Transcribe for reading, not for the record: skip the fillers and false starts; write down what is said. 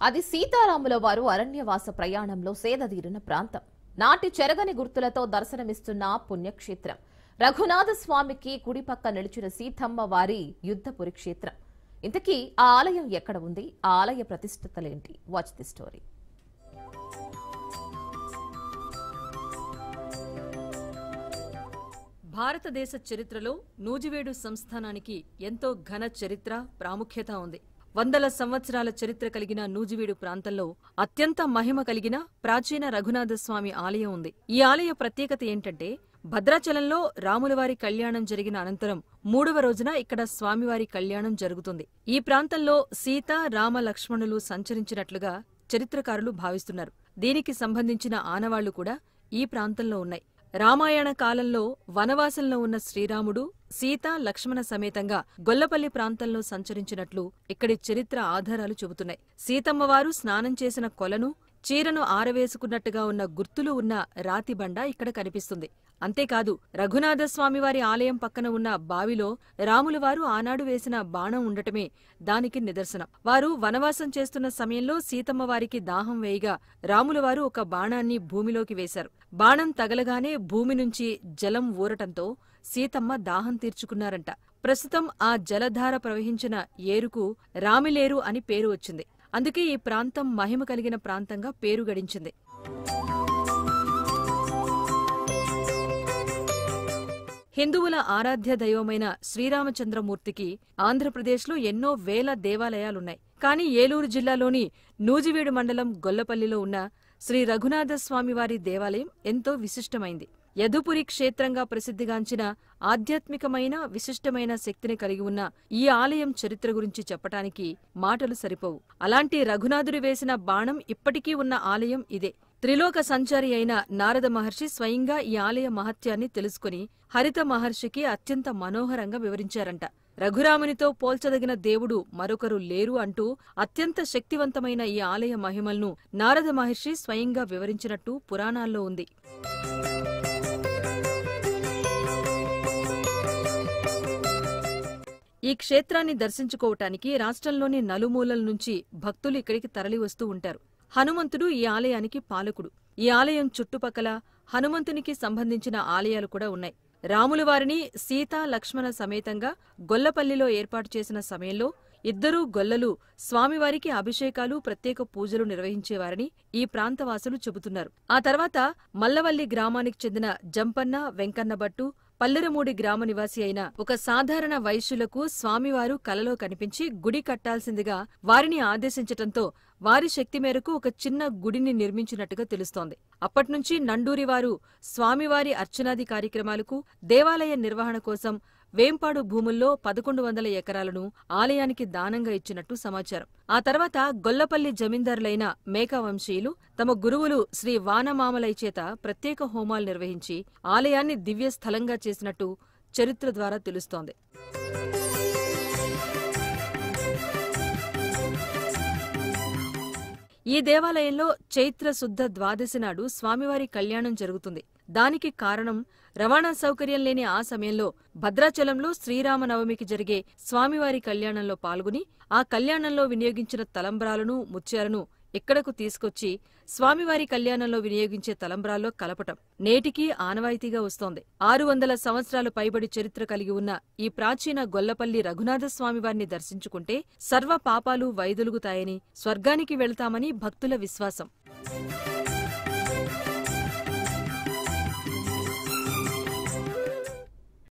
అది సీతారాముల వారు అరణ్యవాస ప్రయాణంలో సేదదీరిన ప్రాంతం. నాటి చెరగని గుర్తులతో దర్శనమిస్తున్న పుణ్యక్షేత్రం. రఘునాథ స్వామికి కుడిపక్క నిలిచిన సీతమ్మ వారి యుద్ధపురి క్షేత్రం. ఇంతకీ ఆ ఆలయం ఎక్కడ ఉంది? ఆ ఆలయ ప్రతిష్టతలేంటి? Watch the story. భారతదేశ చరిత్రలో నూజివీడు సంస్థానానికి ఎంతో ఘన చరిత్ర, ప్రాముఖ్యత ఉంది. వందల సంవత్సరాల చరిత్ర కలిగిన నూజివీడు ప్రాంతంలో అత్యంత మహిమ కలిగిన ప్రాచీన రఘునాథస్వామి ఆలయం ఉంది. ఈ ఆలయ ప్రత్యేకత ఏంటంటే, భద్రాచలంలో రాములవారి కళ్యాణం జరిగిన అనంతరం 3వ రోజున ఇక్కడ స్వామివారి కళ్యాణం జరుగుతుంది. ఈ ప్రాంతంలో సీత, రామ, లక్ష్మణులు సంచరించినట్లుగా చరిత్రకారులు భావిస్తున్నారు. దీనికి సంబంధించిన ఆనవాళ్లు కూడా ఈ ప్రాంతంలో ఉన్నాయి. రామాయణ కాలంలో వనవాసంలో ఉన్న శ్రీరాముడు సీత, లక్ష్మణ సమేతంగా గొల్లపల్లి ప్రాంతంలో సంచరించినట్లు ఇక్కడి చరిత్ర ఆధారాలు చెబుతున్నాయి. సీతమ్మవారు స్నానం చేసిన కొలను, చీరను ఆరవేసుకున్నట్టుగా ఉన్న గుర్తులు ఉన్న రాతిబండ ఇక్కడ కనిపిస్తుంది. అంతేకాదు, రఘునాథస్వామివారి ఆలయం పక్కన ఉన్న బావిలో రాములవారు ఆనాడు వేసిన బాణం ఉండటమే దానికి నిదర్శనం. వారు వనవాసం చేస్తున్న సమయంలో సీతమ్మవారికి దాహం వేయగా రాములవారు ఒక బాణాన్ని భూమిలోకి వేశారు. బాణం తగలగానే భూమి నుంచి జలం ఊరటంతో సీతమ్మ దాహం తీర్చుకున్నారంట. ప్రస్తుతం ఆ జలధార ప్రవహించిన ఏరుకు రామిలేరు అని పేరు వచ్చింది. అందుకే ఈ ప్రాంతం మహిమ కలిగిన ప్రాంతంగా పేరు గడించింది. హిందువుల ఆరాధ్య దైవమైన శ్రీరామచంద్రమూర్తికి ఆంధ్రప్రదేశ్లో ఎన్నో వేల దేవాలయాలున్నాయి. కానీ ఏలూరు జిల్లాలోని నూజివీడు మండలం గొల్లపల్లిలో ఉన్న శ్రీ రఘునాథస్వామివారి దేవాలయం ఎంతో విశిష్టమైంది. యదుపురి క్షేత్రంగా ప్రసిద్ధిగాంచిన ఆధ్యాత్మికమైన విశిష్టమైన శక్తిని కలిగి ఉన్న ఈ ఆలయం చరిత్ర గురించి చెప్పటానికి మాటలు సరిపోవు. అలాంటి రఘునాథుడు వేసిన బాణం ఇప్పటికీ ఉన్న ఆలయం ఇదే. త్రిలోక సంచారి అయిన నారద మహర్షి స్వయంగా ఈ ఆలయ మహత్యాన్ని తెలుసుకుని హరిత మహర్షికి అత్యంత మనోహరంగా వివరించారంట. రఘురామునితో పోల్చదగిన దేవుడు మరొకరు లేరు అంటూ అత్యంత శక్తివంతమైన ఈ ఆలయ మహిమలను నారద మహర్షి స్వయంగా వివరించినట్టు పురాణాల్లో ఉంది. ఈ క్షేత్రాన్ని దర్శించుకోవటానికి రాష్ట్రంలోని నలుమూలల నుంచి భక్తులు ఇక్కడికి తరలివస్తూ ఉంటారు. హనుమంతుడు ఈ ఆలయానికి పాలకుడు. ఈ ఆలయం చుట్టుపక్కల హనుమంతునికి సంబంధించిన ఆలయాలు కూడా ఉన్నాయి. రాములవారిని సీత, లక్ష్మణ సమేతంగా గొల్లపల్లిలో ఏర్పాటు చేసిన సమయంలో ఇద్దరూ గొల్లలు స్వామివారికి అభిషేకాలు, ప్రత్యేక పూజలు నిర్వహించేవారని ఈ ప్రాంతవాసులు చెబుతున్నారు. ఆ తర్వాత మల్లవల్లి గ్రామానికి చెందిన జంపన్న, వెంకన్నభట్టు, పల్లెరమూడి గ్రామ నివాసి అయిన ఒక సాధారణ వైశ్యులకు స్వామివారు కలలో కనిపించి గుడి కట్టాల్సిందిగా వారిని ఆదేశించటంతో వారి శక్తి మేరకు ఒక చిన్న గుడిని నిర్మించినట్టుగా తెలుస్తోంది. అప్పట్నుంచి నండూరి వారు స్వామివారి అర్చనాది కార్యక్రమాలకు, దేవాలయ నిర్వహణ కోసం వేంపాడు భూముల్లో 1100 ఎకరాలను ఆలయానికి దానంగా ఇచ్చినట్టు సమాచారం. ఆ తర్వాత గొల్లపల్లి జమీందారులైన మేకావంశీయులు తమ గురువులు శ్రీ వానమామలై చేత ప్రత్యేక హోమాలు నిర్వహించి ఆలయాన్ని దివ్య స్థలంగా చేసినట్టు చరిత్ర ద్వారా తెలుస్తోంది. ఈ దేవాలయంలో చైత్ర శుద్ధ ద్వాదశి నాడు స్వామివారి కళ్యాణం జరుగుతుంది. దానికి కారణం రవాణా సౌకర్యం లేని ఆ సమయంలో భద్రాచలంలో శ్రీరామనవమికి జరిగే స్వామివారి కళ్యాణంలో పాల్గొని ఆ కళ్యాణంలో వినియోగించిన తలంబ్రాలను, ముత్యాలను ఇక్కడకు తీసుకొచ్చి స్వామివారి కళ్యాణంలో వినియోగించే తలంబ్రాల్లో కలపటం నేటికీ ఆనవాయితీగా వస్తోంది. 600 సంవత్సరాలు పైబడి చరిత్ర కలిగి ఉన్న ఈ ప్రాచీన గొల్లపల్లి రఘునాథస్వామివారిని దర్శించుకుంటే సర్వ పాపాలు వైదొలుగుతాయని, స్వర్గానికి వెళతామని భక్తుల విశ్వాసం.